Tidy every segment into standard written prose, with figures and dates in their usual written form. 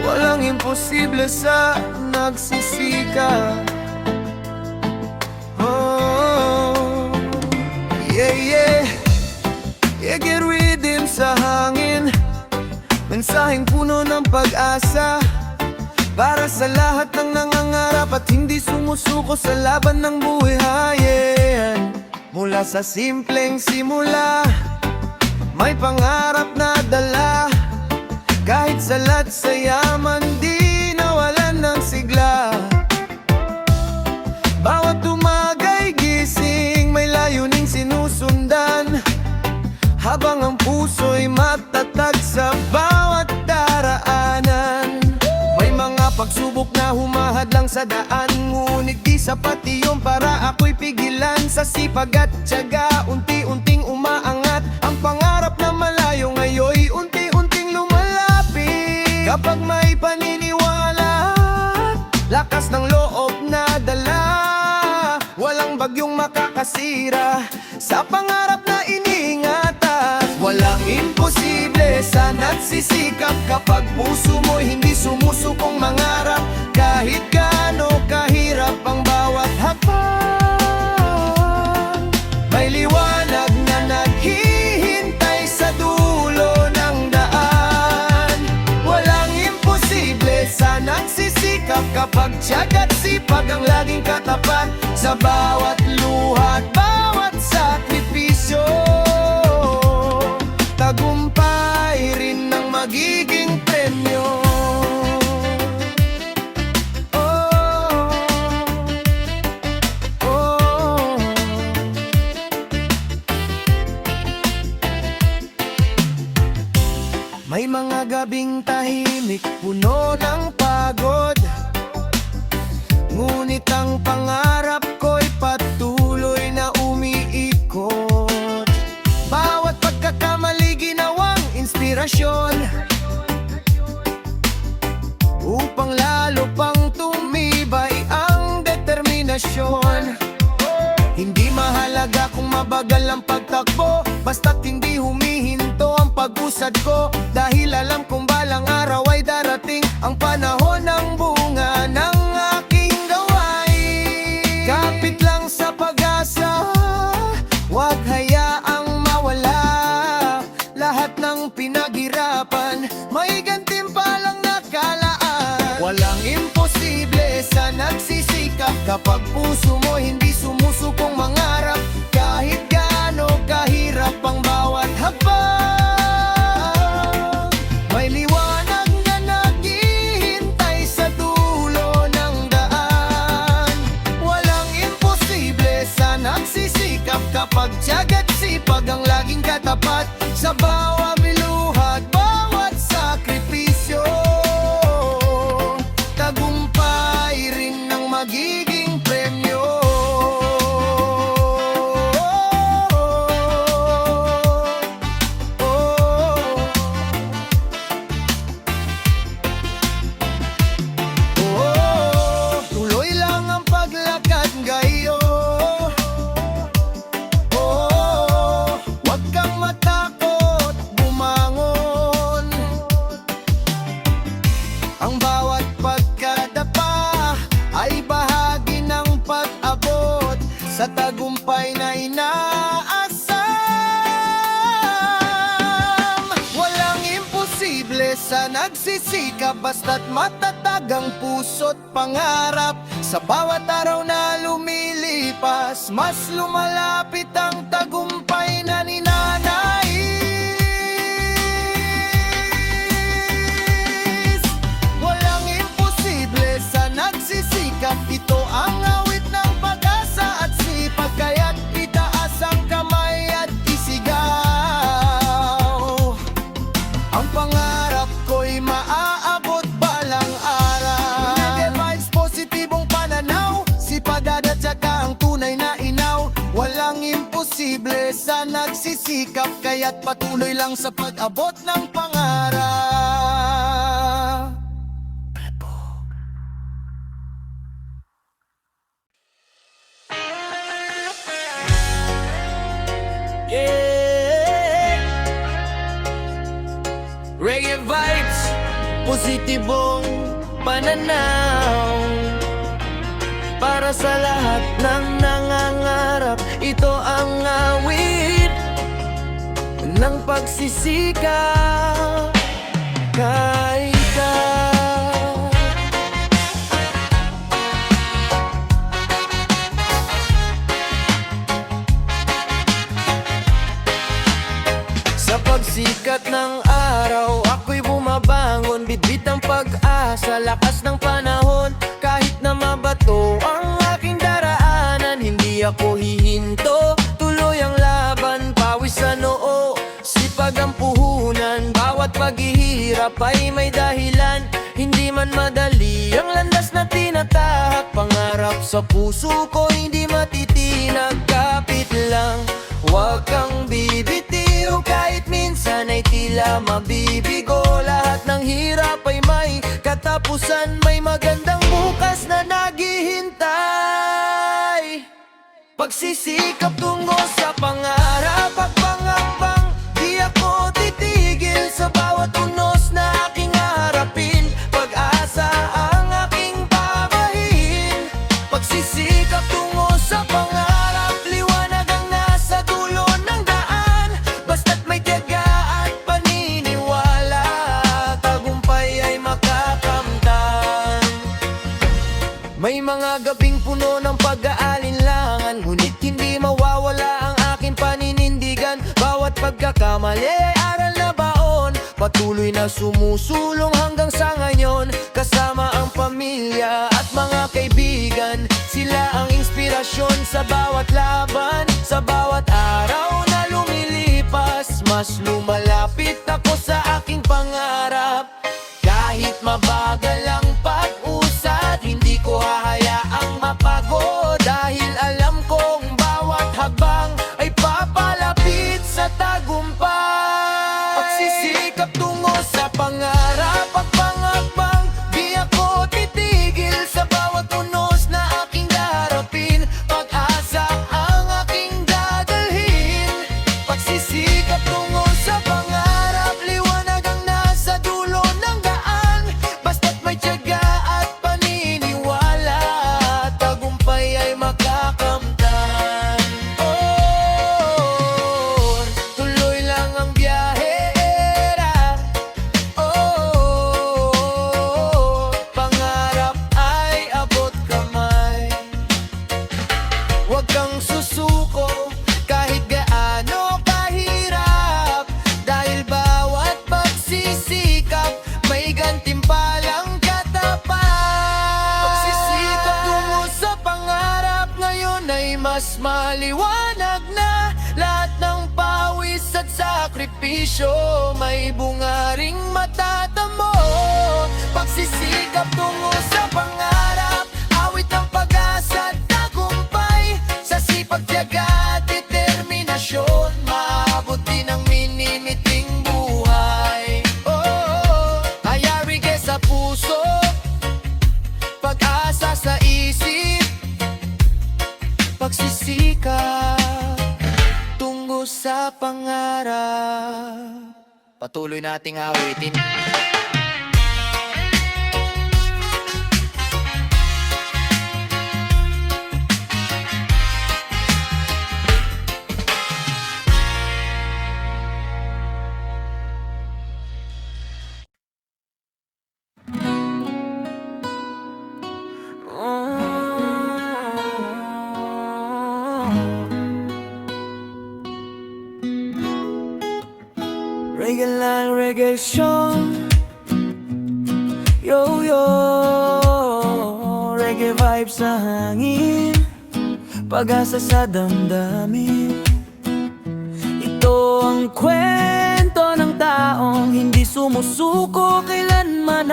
Walang imposible sa nagsisika. Get rhythm sa hangin, mensaheng puno ng pag-asa para sa lahat ng nangangarap at hindi sumusuko sa laban ng buhayin. Mula sa simpleng simula, may pangarap na dala. Kahit salat sa yaman, di nawalan ng sigla. Bawat umaga'y gising, may layuning sinusundan, habang ang puso'y matatag sa bawat daraanan. May mga pagsubok na humahad lang sa daan, ngunit di sapat iyon para ako'y pigilan. Sa sipag at tiyaga, unti-unting umaangat. Ang pangarap na malayo ngayon'y unti-unting lumalapit. Kapag may paniniwala, lakas ng loob na dala, walang bagyong makakasira sa pangarap na iningatan. Walang imposible sa nagsisikap kapag puso mo'y hindi sumusukong mangarap. Kahit gaano kahirap ang bawat hakbang, may liwanag na naghihintay sa dulo ng daan. Walang imposible sa nagsisikap kapag tiyaga at sipag ang laging katapat. Sa bawat luha at bawat sakripisyo, tagumpay rin ang magiging premyo. May mga gabing tahimik, puno ng pagod, ngunit ang pangarap ko'y patuloy na umiikot. Bawat pagkakamali ginawang inspirasyon upang lalo pang tumibay ang determinasyon. Hindi mahalaga kung mabagal ang pagtakbo, basta't hindi humihinto ang pag-usad ko. Dahil alam kong balang araw ay darating ang panahon ng bunga ng aking gawain. Kapit lang sa pag-asa, huwag hayaang mawala. Lahat ng pinaghirapan, may gantimpalang nakalaan. Walang imposible sa nagsisikap kapag puso mo hindi sumusukong mangarap. Kahit gaano kahirap ang bawat hakbang, may liwanag na naghihintay sa dulo ng daan. Walang imposible sa nagsisikap kapag tiyaga at sipag ang laging katapat. Sa bawat biluha at bawat sakripisyo, tagumpay rin ang magiging premyo. Tuloy lang ang paglakad ngayon. Huwag kang matakot bumangon. Ang bawat pagkadapa ay bahagi ng pag-abot sa tagumpay na inaasam. Walang imposible sa nagsisikap, basta't matatag ang puso't pangarap. Sa bawat araw na lumilipas, mas lumalapit ang tagumpay na ninanais. Walang imposible sa nagsisikap, ito ang awit ng pag-asa at sipag. Kaya't itaas ang kamay at isigaw, ang pangarap ko'y maaabot balang araw. Negative vibes, positibong pananaw, sipag at saka ang tunay na inaw. Walang imposible sa nagsisikap, kaya't patuloy lang sa pag-abot ng pangarap. positibong pananaw. Para sa lahat ng nangangarap, ito ang awit ng pagsisikap. Kay ka. Sa pagsikat ng araw, ako'y bumabangon, bitbit ang pag-asa, lakas ng panahon. Kahit na mabato ang aking daraanan, hindi ako hihinto, tuloy ang laban, pawis sa noo, sipag ang puhunan. Bawat paghihirap ay may dahilan, hindi man madali ang landas na tinatahak. Pangarap sa puso ko hindi matitinag, kapit lang, huwag kang bibitiw. Kahit minsan ay tila mabibigo, lahat ng hirap ay may katapusan, may magandang bukas na naghihintay. Pagsisikap tungo sa pangarap, pagpangakbang, di ako titigil sa bawat unos na aking harapin. Pag-asa ang aking pabahin. Pagsisikap tungo sa pangarap, liwanag ang nasa dulo ng daan. Basta't may tiyaga at paniniwala, tagumpay ay makakamtan. May mga gabing puno ng pag-aalinlangan, ngunit hindi mawawala ang aking paninindigan. Bawat pagkakamali ay aral na baon, patuloy na sumusulong hanggang sa ngayon. Kasama ang pamilya at mga kaibigan, sila ang inspirasyon sa bawat laban. Sa bawat araw na lumilipas, mas lumalapit ako sa aking pangarap. Kahit mabagal ang pag-usad, hindi ko hahayaang mapagod, dahil alam kong bawat hakbang ay papalapit sa tagumpay. Pagsisikap tungo sa pangarap, pagpangakbang, di ako titigil sa bawat unos na aking darapin. Pag-asa ang aking dadalhin. Pagsisikap tungo sa pangarap, liwanag ang nasa dulo ng daan. Basta't may tiyaga at paniniwala, tagumpay ay makakamtan. Oh, tuloy lang ang biyahera. Oh, pangarap ay abot kamay. Huwag kang susuko kahit gaano kahirap, dahil bawat pagsisikap may gantimpalang katapat. Pagsisikap tungo sa pangarap, ngayon ay mas maliwanag na. Lahat ng pawis at sakripisyo may bunga ring matatamo. Pagsisikap tungo sa pangarap, awit ng pag-asa at tagumpay. Sa sipag, tiyaga at determinasyon, maabot din ang minimiting buhay. Oh, hayari ka sa puso, pag-asa sa isip. Pagsisikap tungo sa pangarap, patuloy nating awitin. Reggae lang, reggae song, yo-yo, reggae vibes sa hangin, pag-asa sa damdamin. Ito ang kwento ng taong hindi sumusuko kailanman.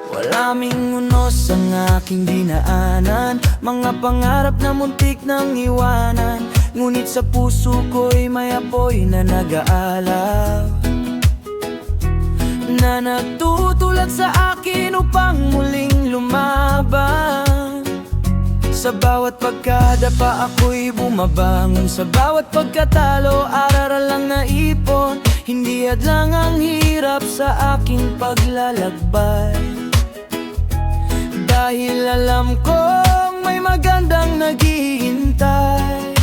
Wala aming unos ang aking dinaanan, mga pangarap na muntik nang iwanan. Ngunit sa puso ko'y may apoy na nag-aalaw, na nagtutulak sa akin upang muling lumaban. Sa bawat pagkadapa ako'y bumabangon, sa bawat pagkatalo aral lang naipon. Hindi hadlang ang hirap sa aking paglalakbay, dahil alam kong may magandang naghihintay.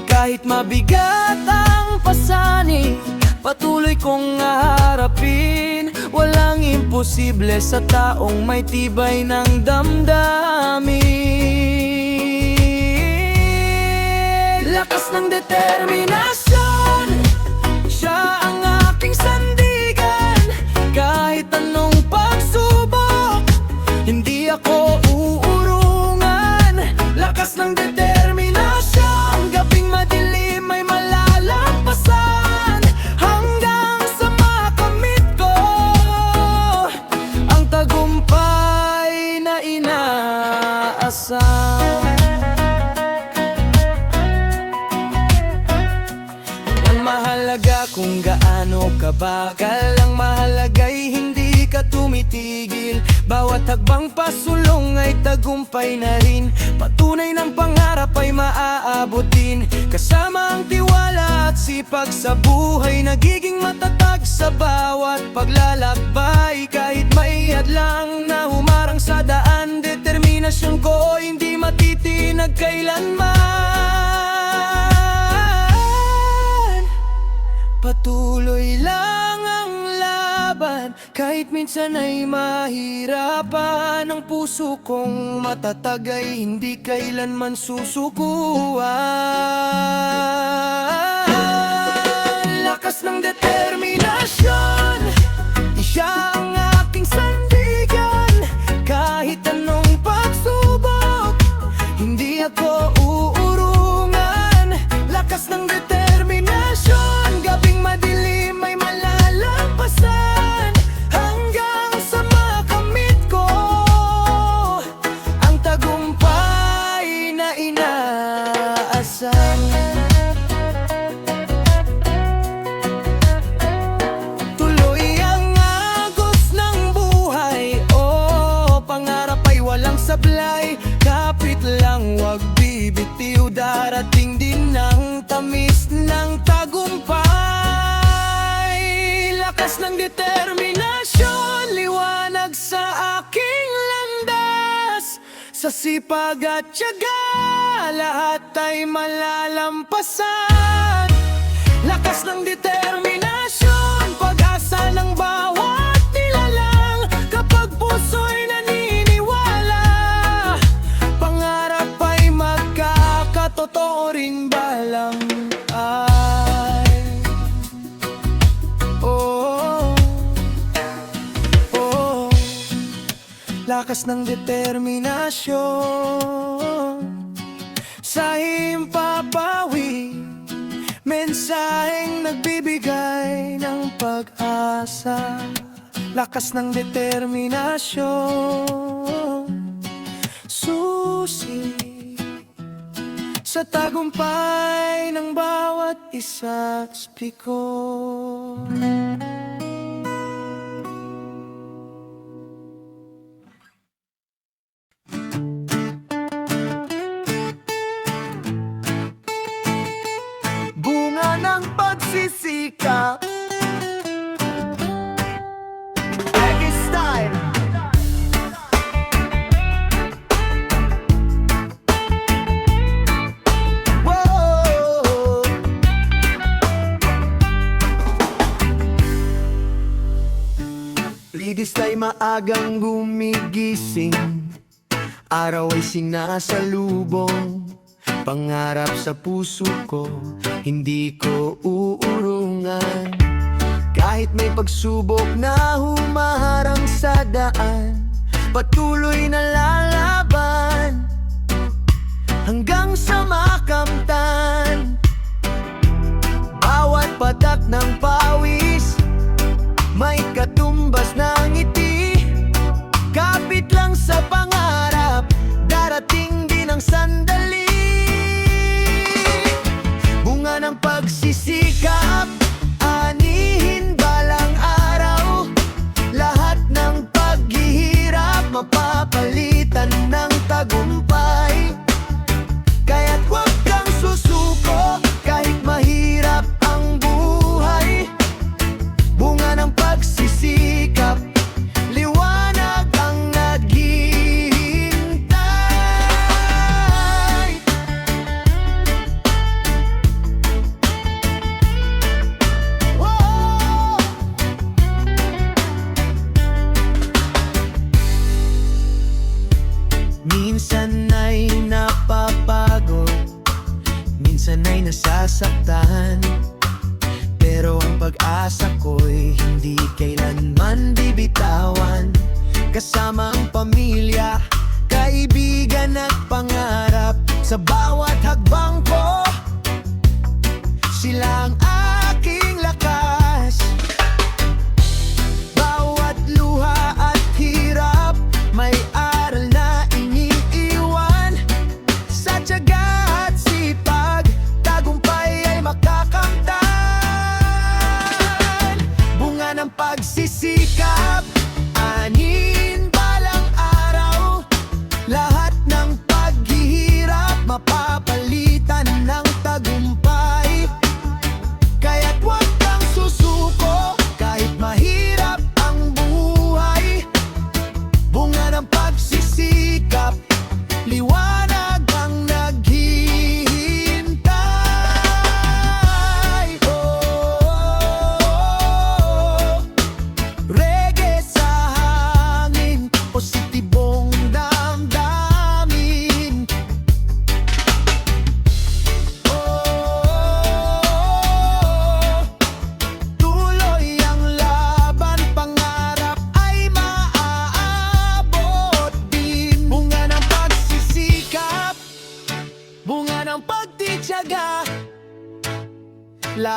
Kahit mabigat ang pasanin, patuloy kong haharapin. Walang imposible sa taong may tibay ng damdamin. Lakas ng determinasyon, siya ang aking sandigan. Kahit anong pagsubok, hindi ako uurungan. Lakas ng determinasyon, gabing madilim ay malalampasan, hanggang sa makamit ko ang tagumpay na inaasahan. Ang mahalaga kung gaano kabagal, ang mahalaga'y hindi ka tumitigil. Bawat hagbang pasulong ay tagumpay na rin. Patunay ng pangarap ay maaabutin. Kasama ang tiwala at sipag sa buhay, nagiging matatag sa bawat paglalakbay. Kahit may hadlang na humarang sa daan, determinasyon ko hindi matitinag kailanman. Patuloy lang ang laban, kahit minsan ay mahirapan. Ang puso kong matatag ay hindi kailanman susukuan. Lakas ng determinasyon, siya ang aking sandigan. Kahit anong pagsubok, hindi ako uurungan. Lakas ng determinasyon, gabing madilim ay malalampasan, hanggang sa makamit ko ang tagumpay na inaasahan. Tuloy ang agos ng buhay, pangarap ay walang sablay. Kapit lang, wag bibitiw, darating din ang tamis ng tagumpay. Lakas ng determinasyon, liwanag sa aking landas. Sa sipag at tiyaga, lahat ay malalampasan. Lakas ng determinasyon, pag-asa ng bawat nilalang. Kapag puso'y naniniwala, pangarap ay magkakatotoo rin balang ay. Oh, oh, lakas ng determinasyon, sa himpapawi, mensaheng nagbibigay ng pag-asa. Lakas ng determinasyon, susi sa tagumpay ng bawat isa sa piko. Bunga ng pagsisikap, Eggy style. Whoa. Lidis ay maagang gumigising, araw ay sinasalubong. Pangarap sa puso ko, hindi ko uurungan. Kahit may pagsubok na humaharang sa daan, patuloy na lalaban, hanggang sa makamtan. Bawat patak ng pawis, may katumbas ng ngiti. Kapit lang sa pangarap, darating din ang sandali. Bunga ng pagsisikap, anihin balang araw. Lahat ng paghihirap, mapapalitan ng tagumpay. Kaya't huwag kang susuko, kahit mahirap ang buhay.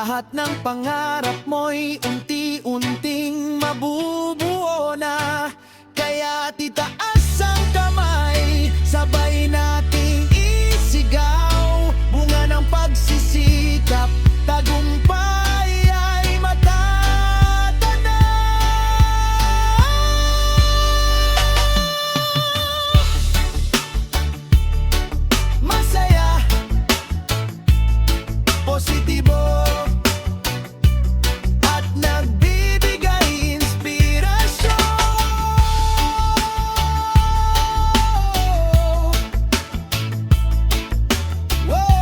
Lahat ng pangarap mo'y unti-unting mabubuo na. Kaya itaas ang kamay, sabay nating isigaw. Bunga ng pagsisikap, tagumpay ay matatanaw. Masaya, positibo, at nagbibigay inspirasyon. Wow!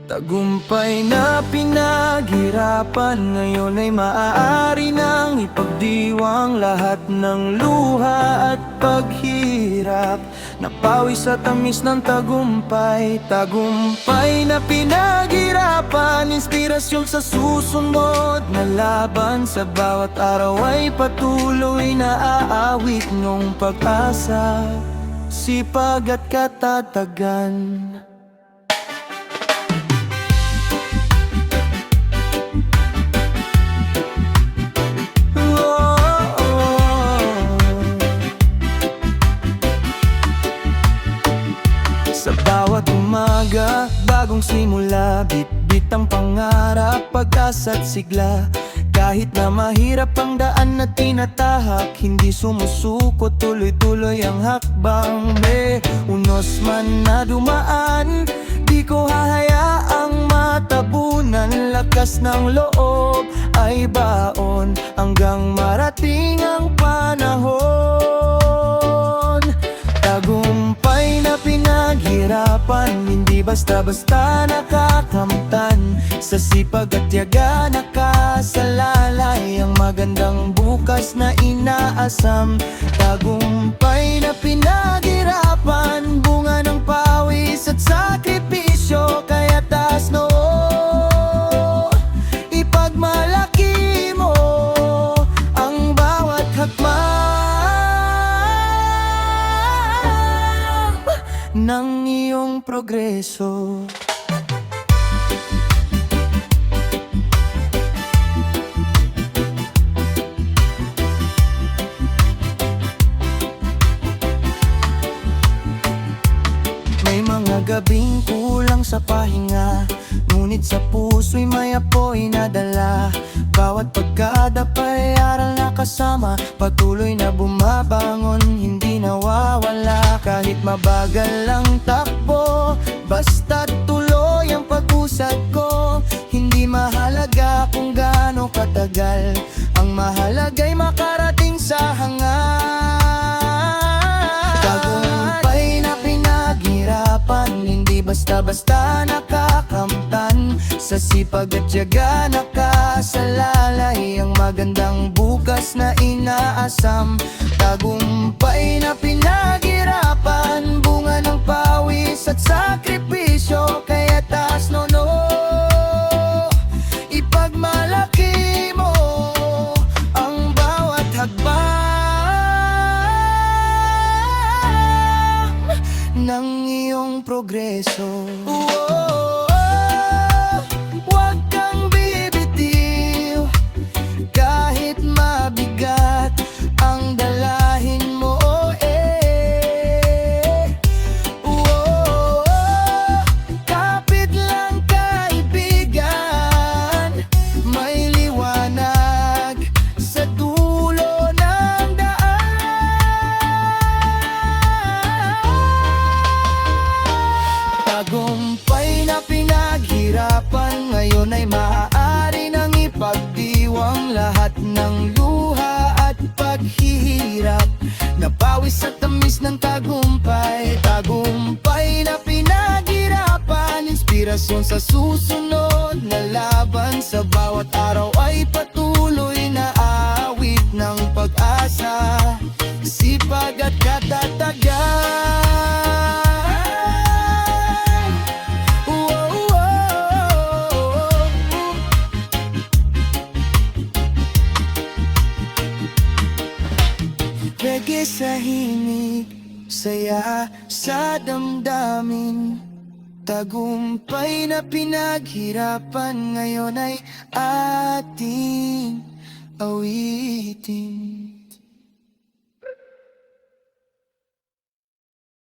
Tagumpay na pinaghirapan, ngayon ay maaari nang ipagdiwang lahat ng luha at paghirap. Napawi sa tamis ng tagumpay, tagumpay na pinaghirapan, inspirasyon sa susunod na laban. Sa bawat araw ay patuloy na aawit ng pag-asa, sipag at katatagan. Sa bawat umaga, bagong simula, bit-bit ang pangarap, pag-asa at sigla. Kahit na mahirap ang daan na tinatahak, hindi sumusuko, tuloy-tuloy ang hakbang. May unos man na dumaan, di ko hahayaang matabunan. Lakas ng loob ay baon, hanggang marating ang panahon. Tagumpay na pinaghirapan, hindi basta-basta nakakamtan. Sa sipag at tiyaga nakasalalay ang magandang bukas na inaasam. Tagumpay na pinaghirapan, bunga ng pawis at sakripisyo. Kaya taas noo, ipagmalaki mo ang bawat hakbang ng iyong progreso. May mga gabing kulang sa pahinga, ngunit sa puso'y may apoy na dala. Bawat pagkadapay aral na kasama, patuloy na bumabangon, hindi nawawala. Kahit mabagal ang takbo, basta't tuloy ang pag-usad ko. Hindi mahalaga kung gaano katagal, ang mahalaga'y makarating sa hangad. Tagumpay na pinaghirapan, hindi basta-basta nakakamtan. Sa sipag at tiyaga nakasalalay ang magandang bukas na inaasam. Tagumpay na pinaghirapan, bunga ng pawis at sakripisyo. Kaya taas nono, ipagmalaki mo ang bawat hakbang ng iyong progreso. Huwag kang bibitiw, kahit mabigat ang dalahin mo, kapit lang kaibigan, may liwanag sa dulo ng daan. Tagumpay na pinaghirapan, ngayon ay maaari nang ipagdiwang lahat ng luha at paghihirap. Napawis sa tamis ng tagumpay, tagumpay na pinaghirapan, inspirasyon sa susunod na laban. Sa bawat araw ay patuloy na awit ng pag-asa, sipag sa himig, saya sa damdamin. Tagumpay na pinaghirapan ngayon ay ating awitin.